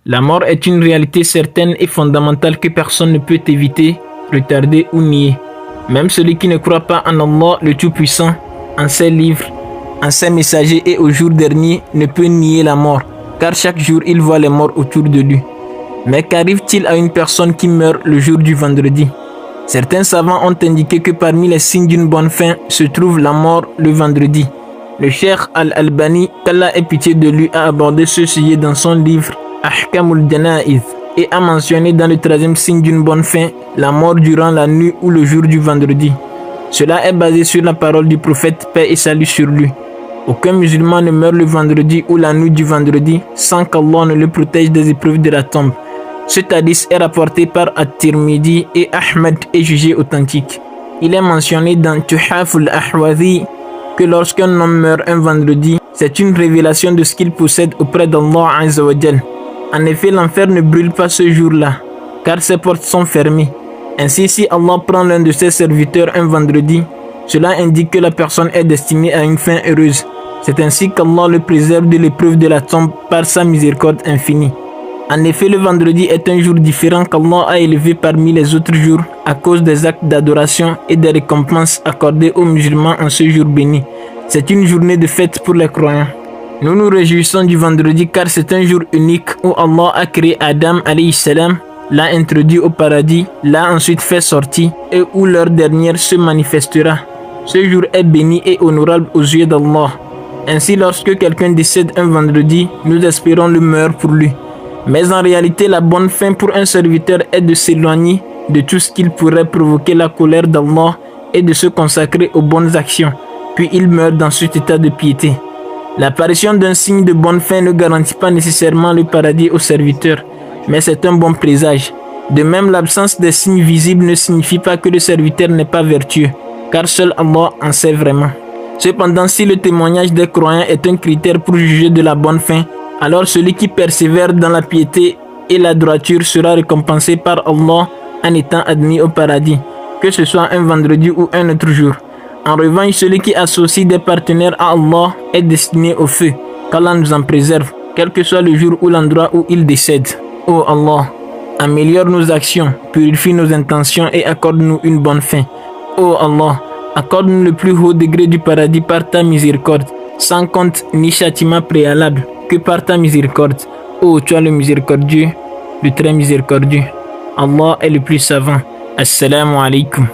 La mort est une réalité certaine et fondamentale que personne ne peut éviter, retarder ou nier. Même celui qui ne croit pas en Allah le Tout-Puissant, en ses livres, en ses messagers et au jour dernier ne peut nier la mort, car chaque jour il voit les morts autour de lui. Mais qu'arrive-t-il à une personne qui meurt le jour du vendredi? Certains savants ont indiqué que parmi les signes d'une bonne fin se trouve la mort le vendredi. Le Cheikh Al-Albani, qu'Allah ait pitié de lui, a abordé ce sujet dans son livre Ahkamul Jana'iz et a mentionné dans le 13e signe d'une bonne fin la mort durant la nuit ou le jour du vendredi. Cela est basé sur la parole du prophète, paix et salut sur lui. Aucun musulman ne meurt le vendredi ou la nuit du vendredi sans qu'Allah ne le protège des épreuves de la tombe. Ce hadith est rapporté par At-Tirmidhi et Ahmed est jugé authentique. Il est mentionné dans Tuhaf al-Ahwazi que lorsqu'un homme meurt un vendredi, c'est une révélation de ce qu'il possède auprès d'Allah Azza wa Jal. En effet, l'enfer ne brûle pas ce jour-là, car ses portes sont fermées. Ainsi, si Allah prend l'un de ses serviteurs un vendredi, cela indique que la personne est destinée à une fin heureuse. C'est ainsi qu'Allah le préserve de l'épreuve de la tombe par sa miséricorde infinie. En effet, le vendredi est un jour différent qu'Allah a élevé parmi les autres jours à cause des actes d'adoration et des récompenses accordées aux musulmans en ce jour béni. C'est une journée de fête pour les croyants. Nous nous réjouissons du vendredi car c'est un jour unique où Allah a créé Adam alayhi salam, l'a introduit au paradis, l'a ensuite fait sortir et où l'heure dernière se manifestera. Ce jour est béni et honorable aux yeux d'Allah. Ainsi, lorsque quelqu'un décède un vendredi, nous espérons le meilleur pour lui. Mais en réalité, la bonne fin pour un serviteur est de s'éloigner de tout ce qui pourrait provoquer la colère d'Allah et de se consacrer aux bonnes actions. Puis il meurt dans cet état de piété. L'apparition d'un signe de bonne fin ne garantit pas nécessairement le paradis au serviteur, mais c'est un bon présage. De même, l'absence des signes visibles ne signifie pas que le serviteur n'est pas vertueux, car seul Allah en sait vraiment. Cependant, si le témoignage des croyants est un critère pour juger de la bonne fin, alors celui qui persévère dans la piété et la droiture sera récompensé par Allah en étant admis au paradis, que ce soit un vendredi ou un autre jour. En revanche, celui qui associe des partenaires à Allah est destiné au feu, qu'Allah nous en préserve, quel que soit le jour ou l'endroit où il décède. Oh Allah, améliore nos actions, purifie nos intentions et accorde-nous une bonne fin. Oh Allah, accorde-nous le plus haut degré du paradis par ta miséricorde, sans compte ni châtiment préalable, que par ta miséricorde. Oh, tu es le miséricordieux, le très miséricordieux. Allah est le plus savant. Assalamu alaikum.